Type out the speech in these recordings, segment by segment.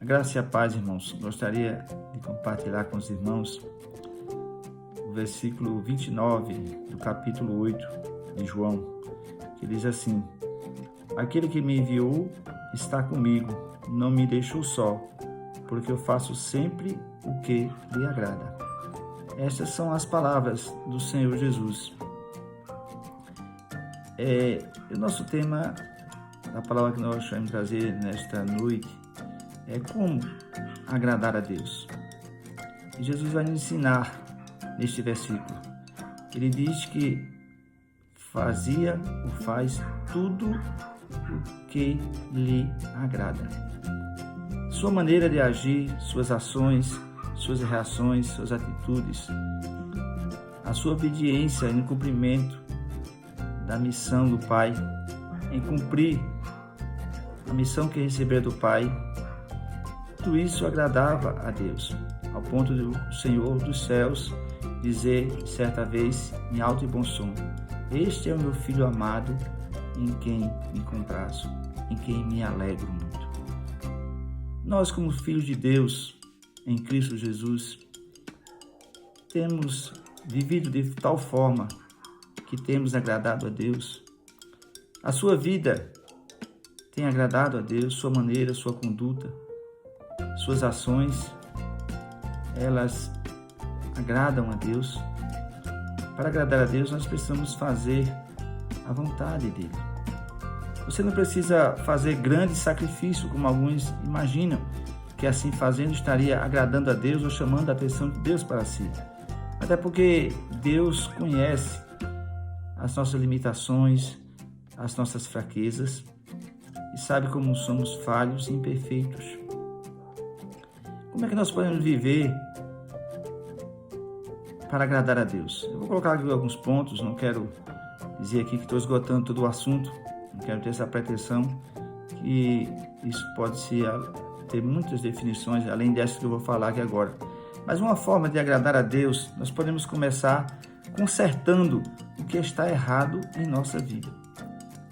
A graça e a paz, irmãos. Gostaria de compartilhar com os irmãos o versículo 29 do capítulo 8 de João, que diz assim: Aquele que me enviou está comigo, não me deixou só, porque eu faço sempre o que lhe agrada. Estas são as palavras do Senhor Jesus. O nosso tema, a palavra que nós vamos trazer nesta noite, é como agradar a Deus. E Jesus vai nos ensinar neste versículo. Ele diz que faz tudo o que lhe agrada. Sua maneira de agir, suas ações, suas reações, suas atitudes, a sua obediência no cumprimento da missão do Pai, em cumprir a missão que recebeu do Pai, tudo isso agradava a Deus, ao ponto do Senhor dos céus dizer certa vez em alto e bom som: Este é o meu Filho amado, em quem me comprazo, em quem me alegro muito. Nós, como filhos de Deus, em Cristo Jesus, temos vivido de tal forma que temos agradado a Deus. A sua vida tem agradado a Deus, sua maneira, sua conduta, suas ações, elas agradam a Deus. Para agradar a Deus, nós precisamos fazer a vontade dele. Você não precisa fazer grande sacrifício, como alguns imaginam, que assim fazendo estaria agradando a Deus ou chamando a atenção de Deus para si. Até porque Deus conhece as nossas limitações, as nossas fraquezas, e sabe como somos falhos e imperfeitos. Como é que nós podemos viver para agradar a Deus? Eu vou colocar aqui alguns pontos, não quero dizer aqui que estou esgotando todo o assunto, não quero ter essa pretensão, que isso pode ter muitas definições, além dessas que eu vou falar aqui agora. Mas uma forma de agradar a Deus, nós podemos começar consertando o que está errado em nossa vida.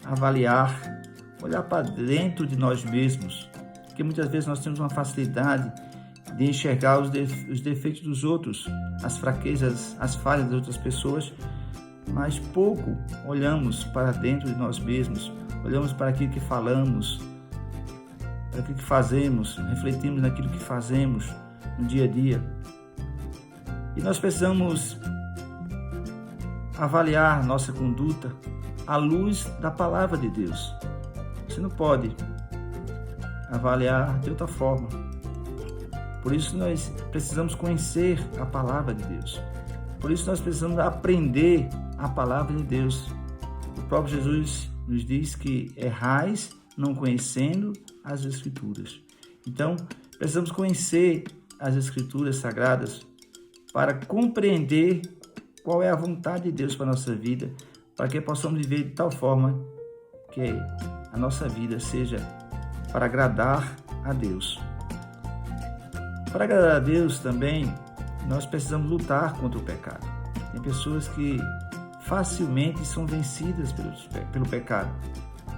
Avaliar, olhar para dentro de nós mesmos, porque muitas vezes nós temos uma facilidade de enxergar os defeitos dos outros, as fraquezas, as falhas das outras pessoas, mas pouco olhamos para dentro de nós mesmos, olhamos para aquilo que falamos, para aquilo que fazemos, refletimos naquilo que fazemos no dia a dia. E nós precisamos avaliar nossa conduta à luz da palavra de Deus. Você não pode avaliar de outra forma. Por isso nós precisamos conhecer a palavra de Deus. Por isso nós precisamos aprender a palavra de Deus. O próprio Jesus nos diz que errais não conhecendo as Escrituras. Então, precisamos conhecer as Escrituras sagradas para compreender qual é a vontade de Deus para a nossa vida, para que possamos viver de tal forma que a nossa vida seja para agradar a Deus. Para agradar a Deus também, nós precisamos lutar contra o pecado. Tem pessoas que facilmente são vencidas pelo pecado.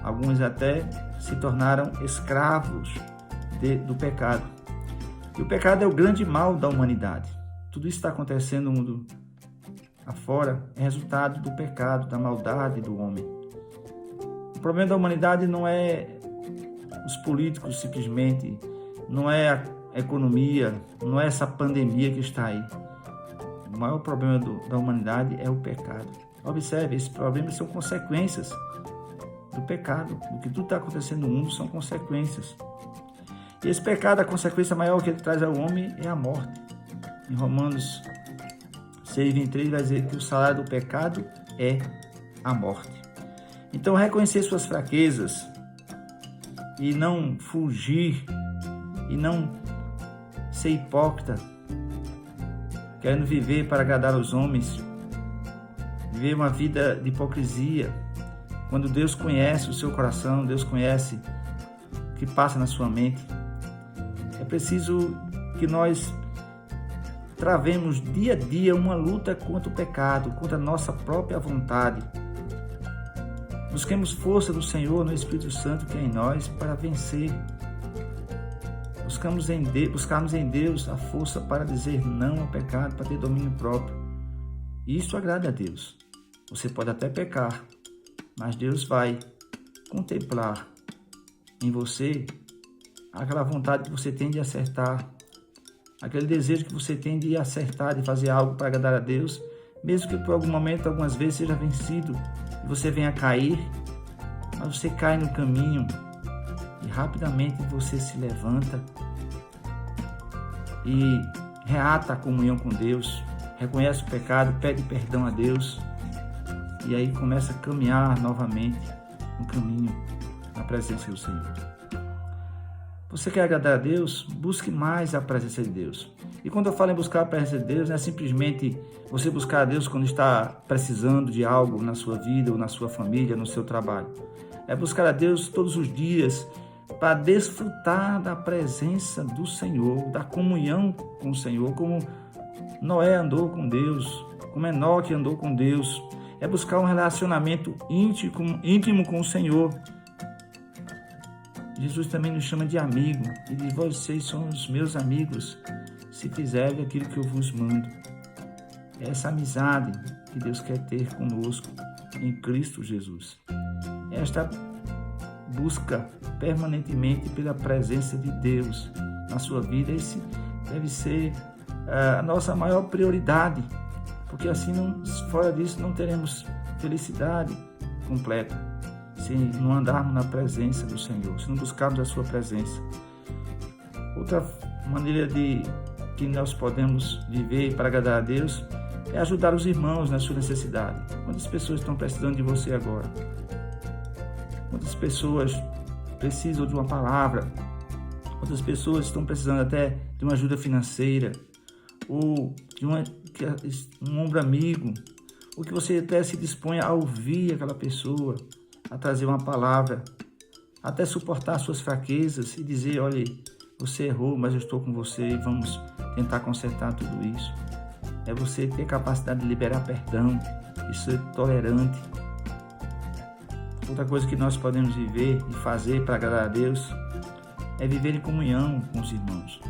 Alguns até se tornaram escravos do pecado. E o pecado é o grande mal da humanidade. Tudo isso está acontecendo no mundo afora é resultado do pecado, da maldade do homem. O problema da humanidade não é os políticos simplesmente, não é a economia, não é essa pandemia que está aí. O maior problema da humanidade é o pecado. Observe, esses problemas são consequências do pecado. O que tudo está acontecendo no mundo são consequências. E esse pecado, a consequência maior que ele traz ao homem é a morte. Em Romanos 6:23 vai dizer que o salário do pecado é a morte. Então, reconhecer suas fraquezas e não fugir e não ser hipócrita, querendo viver para agradar os homens, viver uma vida de hipocrisia, quando Deus conhece o seu coração, Deus conhece o que passa na sua mente. É preciso que nós travemos dia a dia uma luta contra o pecado, contra a nossa própria vontade. Busquemos força do Senhor no Espírito Santo que é em nós para vencer. buscarmos em Deus a força para dizer não ao pecado, para ter domínio próprio. E isso agrada a Deus. Você pode até pecar, mas Deus vai contemplar em você aquela vontade que você tem de acertar, aquele desejo que você tem de acertar, de fazer algo para agradar a Deus, mesmo que por algum momento, algumas vezes, seja vencido e você venha a cair, mas você cai no caminho e rapidamente você se levanta e reata a comunhão com Deus, reconhece o pecado, pede perdão a Deus e aí começa a caminhar novamente no caminho na presença do Senhor. Você quer agradar a Deus? Busque mais a presença de Deus. E quando eu falo em buscar a presença de Deus, não é simplesmente você buscar a Deus quando está precisando de algo na sua vida ou na sua família, no seu trabalho. É buscar a Deus todos os dias para desfrutar da presença do Senhor, da comunhão com o Senhor, como Noé andou com Deus, como Enoque andou com Deus. É buscar um relacionamento íntimo com o Senhor. Jesus também nos chama de amigo e diz: vocês são os meus amigos se fizerem aquilo que eu vos mando. É essa amizade que Deus quer ter conosco em Cristo Jesus. Esta busca permanentemente pela presença de Deus na sua vida, esse deve ser a nossa maior prioridade, porque assim, fora disso, não teremos felicidade completa. Se não andarmos na presença do Senhor, se não buscarmos a sua presença. Outra maneira que nós podemos viver para agradar a Deus é ajudar os irmãos na sua necessidade. Quantas pessoas estão precisando de você agora? Quantas pessoas precisam de uma palavra? Quantas pessoas estão precisando até de uma ajuda financeira? Ou de um ombro amigo? Ou que você até se disponha a ouvir aquela pessoa, a trazer uma palavra, até suportar suas fraquezas e dizer: olha, você errou, mas eu estou com você e vamos tentar consertar tudo isso. É você ter capacidade de liberar perdão, de ser tolerante. Outra coisa que nós podemos viver e fazer para agradar a Deus é viver em comunhão com os irmãos.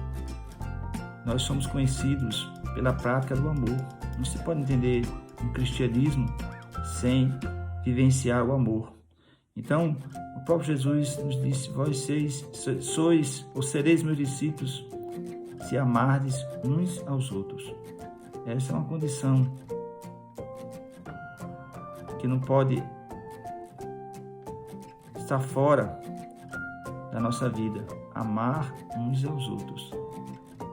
Nós somos conhecidos pela prática do amor. Não se pode entender o cristianismo sem vivenciar o amor. Então, o próprio Jesus nos disse: vocês sois ou sereis meus discípulos se amardes uns aos outros. Essa é uma condição que não pode estar fora da nossa vida. Amar uns aos outros.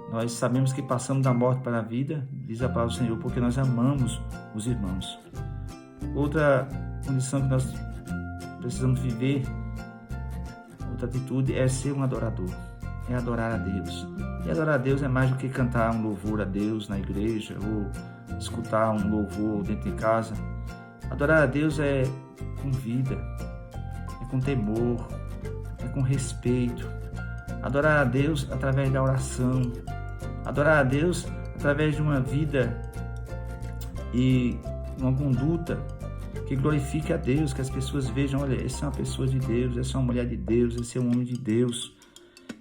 Nós sabemos que passamos da morte para a vida, diz a palavra do Senhor, porque nós amamos os irmãos. Outra condição que nós precisamos viver, outra atitude, é ser um adorador, é adorar a Deus. E adorar a Deus é mais do que cantar um louvor a Deus na igreja ou escutar um louvor dentro de casa. Adorar a Deus é com vida, é com temor, é com respeito. Adorar a Deus através da oração, adorar a Deus através de uma vida e uma conduta que glorifique a Deus, que as pessoas vejam: olha, essa é uma pessoa de Deus, essa é uma mulher de Deus, esse é um homem de Deus.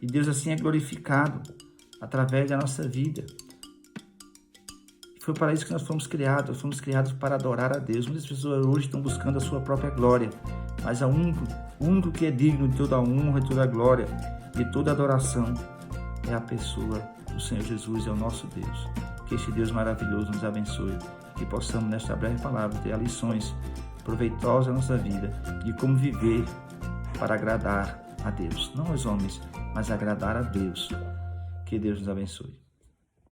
E Deus assim é glorificado através da nossa vida. Foi para isso que nós fomos criados para adorar a Deus. Muitas pessoas hoje estão buscando a sua própria glória, mas o único que é digno de toda a honra, de toda a glória, de toda a adoração é a pessoa do Senhor Jesus, é o nosso Deus. Que este Deus maravilhoso nos abençoe, que possamos nesta breve palavra ter lições proveitosas na nossa vida de como viver para agradar a Deus, não aos homens, mas agradar a Deus. Que Deus nos abençoe.